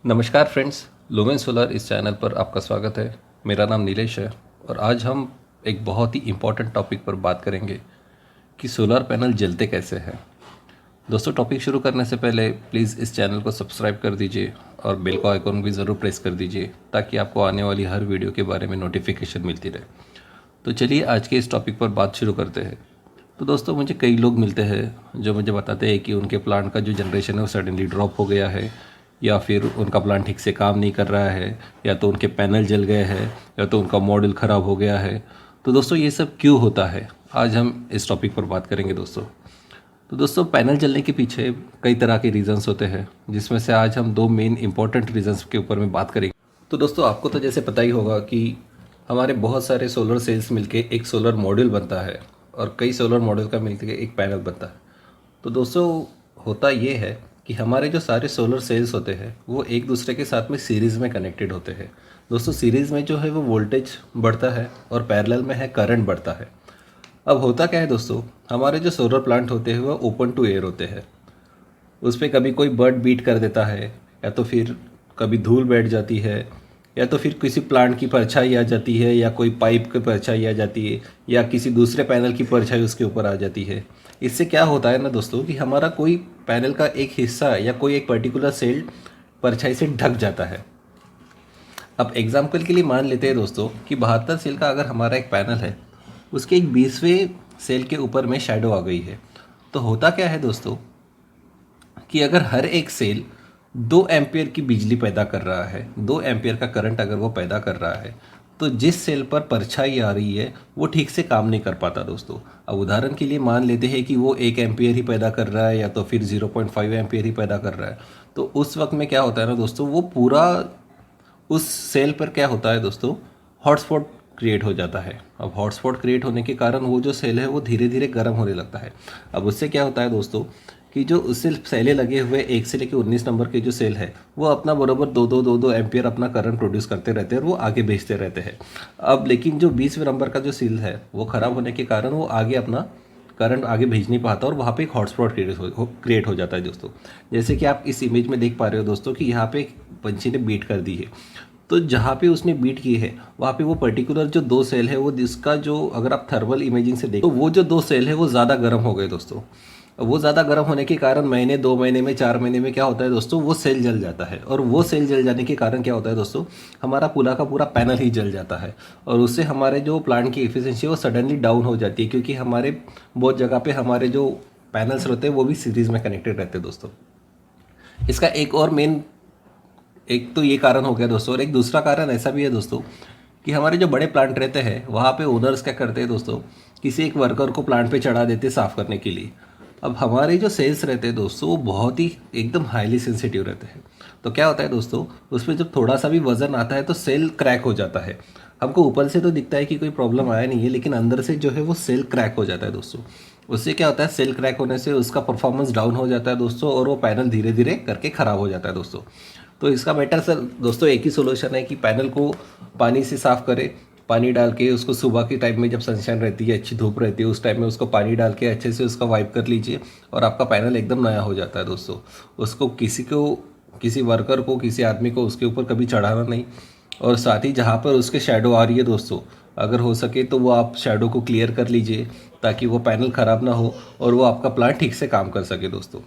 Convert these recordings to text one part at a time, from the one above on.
नमस्कार friends, lumen solar इस channel पर आपका स्वागत है। मेरा नाम नीलेश है और आज हम एक बहुत ही इम्पोर्टेंट टॉपिक पर बात करेंगे कि सोलर पैनल जलते कैसे हैं। दोस्तों, टॉपिक शुरू करने से पहले प्लीज़ इस चैनल को सब्सक्राइब कर दीजिए और बेल का आइकॉन भी ज़रूर प्रेस कर दीजिए ताकि आपको आने वाली हर वीडियो के बारे में नोटिफिकेशन मिलती रहे। तो चलिए आज के इस टॉपिक पर बात शुरू करते हैं। तो दोस्तों, मुझे कई लोग मिलते हैं जो मुझे बताते हैं कि उनके प्लांट का जो जनरेशन है वो सडनली ड्रॉप हो गया है, या फिर उनका प्लांट ठीक से काम नहीं कर रहा है, या तो उनके पैनल जल गए हैं, या तो उनका मॉडल ख़राब हो गया है। तो दोस्तों, ये सब क्यों होता है, आज हम इस टॉपिक पर बात करेंगे दोस्तों। तो दोस्तों, पैनल जलने के पीछे कई तरह के रीज़न्स होते हैं, जिसमें से आज हम दो मेन इंपॉर्टेंट रीज़न्स के ऊपर में बात करेंगे। तो दोस्तों, आपको तो जैसे पता ही होगा कि हमारे बहुत सारे सोलर सेल्स मिलके एक सोलर मॉड्यूल बनता है और कई सोलर मॉड्यूल का मिलकर एक पैनल बनता है। तो दोस्तों, होता ये है कि हमारे जो सारे सोलर सेल्स होते हैं वो एक दूसरे के साथ में सीरीज़ में कनेक्टेड होते हैं। दोस्तों, सीरीज़ में जो है वो वोल्टेज बढ़ता है और पैरेलल में है करंट बढ़ता है। अब होता क्या है दोस्तों, हमारे जो सोलर प्लांट होते हैं वो ओपन टू एयर होते हैं। उस पर कभी कोई बर्ड बीट कर देता है, या तो फिर कभी धूल बैठ जाती है, या तो फिर किसी प्लांट की परछाई आ जाती है, या कोई पाइप की परछाई आ जाती है, या किसी दूसरे पैनल की परछाई उसके ऊपर आ जाती है। इससे क्या होता है ना दोस्तों कि हमारा कोई पैनल का एक हिस्सा या कोई एक पर्टिकुलर सेल परछाई से ढक जाता है। अब एग्जाम्पल के लिए मान लेते हैं दोस्तों कि 72 सेल का अगर हमारा एक पैनल है, उसके एक 20वें सेल के ऊपर में शैडो आ गई है। तो होता क्या है दोस्तों कि अगर हर एक सेल 2 एम्पियर की बिजली पैदा कर रहा है, 2 एम्पियर का करंट अगर वो पैदा कर रहा है, तो जिस सेल पर परछाई आ रही है वो ठीक से काम नहीं कर पाता दोस्तों। अब उदाहरण के लिए मान लेते हैं कि वो 1 एम्पियर ही पैदा कर रहा है, या तो फिर 0.5 एम्पियर ही पैदा कर रहा है। तो उस वक्त में क्या होता है ना दोस्तों, वो पूरा उस सेल पर क्या होता है दोस्तों, हॉटस्पॉट क्रिएट हो जाता है। अब हॉटस्पॉट क्रिएट होने के कारण वो जो सेल है वो धीरे धीरे गर्म होने लगता है। अब उससे क्या होता है दोस्तों कि जो उससे सेलें लगे हुए 1 से लेकर 19 नंबर के जो सेल है वो अपना बराबर 2-2 एम्पियर अपना करंट प्रोड्यूस करते रहते हैं और वो आगे भेजते रहते हैं। अब लेकिन जो 20वें नंबर का जो सेल है वो ख़राब होने के कारण वो आगे अपना करंट आगे भेज नहीं पाता और वहाँ पे एक हॉटस्पॉट क्रिएट हो जाता है दोस्तों। जैसे कि आप इस इमेज में देख पा रहे हो दोस्तों कि यहाँ पे एक पंछी ने बीट कर दी है। तो जहाँ पे उसने बीट की है वहाँ पे वो पर्टिकुलर जो 2 सेल है वो जिसका जो अगर आप थर्मल इमेजिंग से देखो तो वो जो 2 सेल है वो ज़्यादा गर्म हो गए दोस्तों। वो ज़्यादा गर्म होने के कारण महीने 2 महीने में 4 महीने में क्या होता है दोस्तों, वो सेल जल जाता है। और वो सेल जल जाने के कारण क्या होता है दोस्तों, हमारा पूरा का पूरा पैनल ही जल जाता है। और उससे हमारे जो प्लांट की एफिशिएंसी है वो सडनली डाउन हो जाती है, क्योंकि हमारे बहुत जगह पे हमारे जो पैनल्स रहते हैं वो भी सीरीज़ में कनेक्टेड रहते हैं दोस्तों। इसका एक और मेन एक तो ये कारण हो गया दोस्तों, और एक दूसरा कारण ऐसा भी है दोस्तों कि हमारे जो बड़े प्लांट रहते हैं वहाँ पे ओनर्स क्या करते हैं दोस्तों, किसी एक वर्कर को प्लांट पे चढ़ा देते साफ़ करने के लिए। अब हमारे जो सेल्स रहते हैं दोस्तों वो बहुत ही एकदम हाईली सेंसिटिव रहते हैं। तो क्या होता है दोस्तों, उसमें जब थोड़ा सा भी वजन आता है तो सेल क्रैक हो जाता है। हमको ऊपर से तो दिखता है कि कोई प्रॉब्लम आया नहीं है, लेकिन अंदर से जो है वो सेल क्रैक हो जाता है दोस्तों। उससे क्या होता है, सेल क्रैक होने से उसका परफॉर्मेंस डाउन हो जाता है दोस्तों, और वो पैनल धीरे धीरे करके ख़राब हो जाता है दोस्तों। तो इसका बेटर सर दोस्तों एक ही सोल्यूशन है कि पैनल को पानी से साफ़ करें। पानी डाल के उसको सुबह के टाइम में जब सनशाइन रहती है, अच्छी धूप रहती है, उस टाइम में उसको पानी डाल के अच्छे से उसका वाइप कर लीजिए और आपका पैनल एकदम नया हो जाता है दोस्तों। उसको किसी वर्कर को, किसी आदमी को उसके ऊपर कभी चढ़ाना नहीं। और साथ ही जहाँ पर उसके शैडो आ रही है दोस्तों, अगर हो सके तो वो आप शैडो को क्लियर कर लीजिए ताकि वो पैनल ख़राब ना हो और वो आपका प्लांट ठीक से काम कर सके दोस्तों।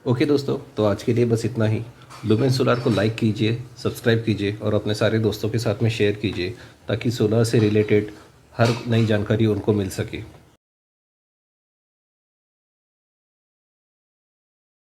ओके दोस्तों, तो आज के लिए बस इतना ही। लुमेन सोलर को लाइक कीजिए, सब्सक्राइब कीजिए और अपने सारे दोस्तों के साथ में शेयर कीजिए ताकि सोलर से रिलेटेड हर नई जानकारी उनको मिल सके।